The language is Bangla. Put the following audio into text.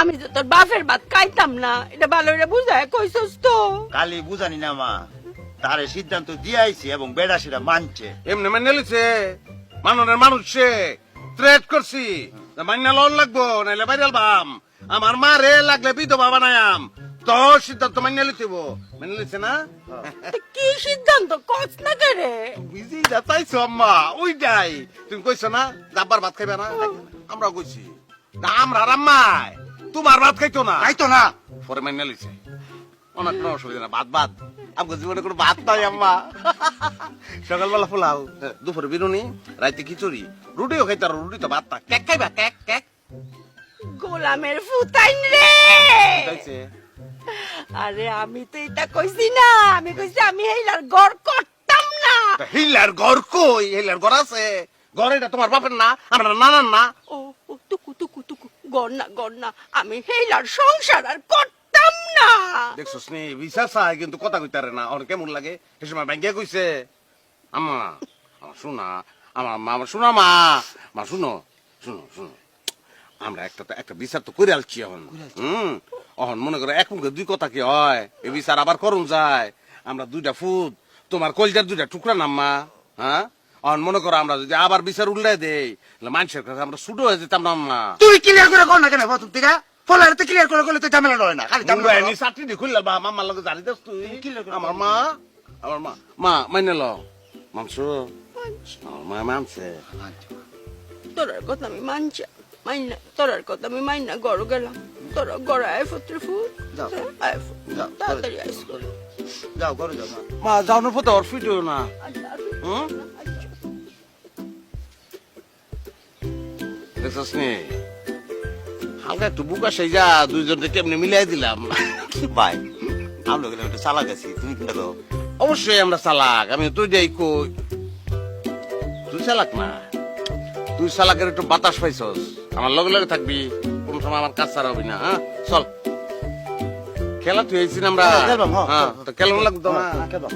আমি তো তোর বাপের ভাত খাইতাম না, এটা ভালো করে বুঝায় কইছস তো। কালি বুঝানি না মা, তারে সিদ্ধান্ত দিয়ে আইছি এবং বেড়া সেটা মানছে। এমনি মেনে লিছে মাননের মানুষ সে থ্রেট করছি মাইনা লোন লাগবো নাইলে বাইরাল বাম আমার মা রে লাগলে বিধবা বানায়াম তো সিদ্ধান্ত মাইনা লিতেব মেনে লিছে না তা কি সিদ্ধান্ত কস না করে? বুঝি যাতাইছো আম্মা ওই যাই তুমি কইছো না যাবার ভাত খাইবে না আমরা কইছি না আমরা রাম্মাই তোমার ভাত খাইতো না তাই তো না, পরে মাইনা লিছে অনেক কোনো অসুবিধা না ভাত ভাত আমাকে জীবনে কোনো ভাত নাই আম্মা সকালবেলা পোলাও দুপুরে বিরুনি রাইতে খিচুড়ি রুটিও খাইতে আর রুটি তো ভাত না কেক খাইবা কেক কেক গোলামের ফুতাইন রে। খাইছে আরে আমি তো এটা কইছি না, আমি কইছি আমি এইলার গড় করতাম না। হিলার ঘর কই হিলার ঘর আছে ঘর এটা তোমার বাপের না আমরা নানার না ও ও, টুকু টুকু টুকু, গড় না, আমি এইলার সংসার আর করতাম না। দেখছস নি বিচার চাই কিন্তু কথা কইতারে না ওর কেমন লাগে সে সময় ব্যাংকে কইছে আম্মা আমার শোনা আমার মা আমার শোনা মা মা শুনো শুনো শুনো আমরা একটা বিচার তো করে আলছি এখন অহন মনে করো এক মুখে দুই কথা কি হয় এই বিচার আবার করুন যায় আমরা দুইটা ফুট তোমার কলজার দুইটা টুকরা নাম্মা হ্যাঁ অহন মনে করো আমরা যদি আবার বিচার উল্লাই দেই মানুষের কাছে আমরা ছুটো হয়ে যেতাম না আম্মা তুই ক্লিয়ার করে কর না কেন প্রথম থেকে? ফলারে তো ক্লিয়ার করে করলে তো ঝামেলা হয় না, খালি ঝামেলা হয়। চাকরি দি খুললে বা মামার লগে জানি দেস তুই আমার মা মা মাইনে ল মানছো আমার মা মানছে তোরার কথা আমি মানছি, মাইনা তোরার কথা আমি মাইনা গড় গেলাম। তোরা গড় আয় ফুত্রে ফুট, যাও। আয় ফুট, যাও, তাড়াতাড়ি আইস করে। যাও ঘরে যাও মা। মা যাওয়ার পথে ওর ফিট না হুম দেখছিস নি হালকা একটু বুকা সেই যা দুইজনকে কেমনে মিলাই দিলাম ভাই আমরা গেলাম একটু চালাক আছি, তুমি কোনটা কও? অবশ্যই আমরা চালাক আমি তুই যাই কই তুই চালাক না তুই চালাকের একটু বাতাস পাইছস আমার লগে লগে থাকবি কোন সময় আমার কাজ ছাড়া হবি না হ্যাঁ চল খেলা তুই আইছিস আমরা খেলবাম, হ্যাঁ, হ্যাঁ তো খেলা লাগতো না খেলবাম।